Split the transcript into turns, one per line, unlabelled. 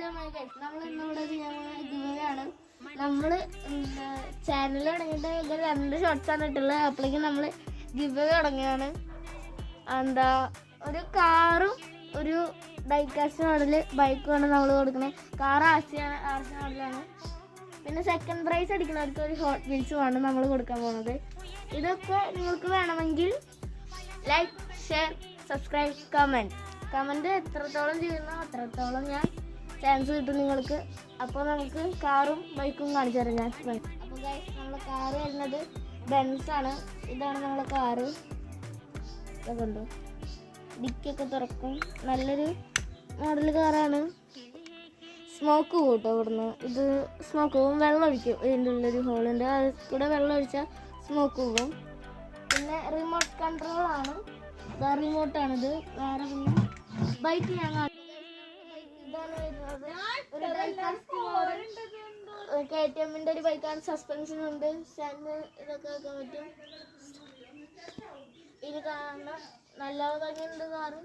അസ്സലാമു അലൈക്കും. നമ്മൾ ഇന്നിവിടെ ഗിവയാണ്. നമ്മൾ ചാനൽ തുടങ്ങിയിട്ട് ഇത് 2 ഷോർട്സാണ് ഇട്ടുള്ളത്. അപ്പോഴേക്കും നമ്മൾ ഗിവ് തുടങ്ങിയാണ്. എന്താ ഒരു കാറും ഒരു ഡൈകാസ്റ്റ് മോഡൽ ബൈക്കുമാണ് നമ്മൾ കൊടുക്കുന്നത്. കാർ ആർസി മോഡലാണ്. പിന്നെ സെക്കൻഡ് പ്രൈസ് അടിക്കുന്നവർക്ക് ഒരു ഹോട്ട് വീൽസുമാണ് നമ്മൾ കൊടുക്കാൻ പോകുന്നത്. ഇതൊക്കെ നിങ്ങൾക്ക് വേണമെങ്കിൽ ലൈക്ക്, ഷെയർ, സബ്സ്ക്രൈബ്, കമൻറ്റ് എത്രത്തോളം ചെയ്യുന്നോ അത്രത്തോളം ഞാൻ ചാൻസ് കിട്ടും നിങ്ങൾക്ക്. അപ്പോൾ നമുക്ക് കാറും ബൈക്കും കാണിച്ചു തരാം ഞാൻ. അപ്പോൾ ഗൈസ്, നമ്മളെ കാറ് വരുന്നത് ബെൻസാണ്. ഇതാണ് നമ്മളെ കാറ്. ഇതൊക്കെ ഉണ്ടോ, ഡിക്കൊക്കെ തുറക്കും. നല്ലൊരു മോഡൽ കാറാണ്. സ്മോക്ക് പോകും കേട്ടോ ഇവിടുന്ന്. ഇത് സ്മോക്ക് പോകും. വെള്ളം ഒഴിക്കും. ഇതിൻ്റെ ഉള്ളൊരു ഹോളുണ്ട്, അതിൽ കൂടെ വെള്ളം ഒഴിച്ചാൽ സ്മോക്ക് പോകും. പിന്നെ റിമോട്ട് കൺട്രോളാണ്. റിമോട്ടാണിത്. വേറെ പിന്നെ ബൈക്ക് ഞാൻ ഇതാണ് വരുന്നത്. ഒരു KTM-ൻ്റെ ഒരു ബൈക്കാണ്. സസ്പെൻഷൻ ഉണ്ട്, സ്റ്റാൻഡ് ഇതൊക്കെ വെക്കാൻ പറ്റും. ഇത് കാണാൻ നല്ല ഭംഗിയുണ്ട് കാറ്.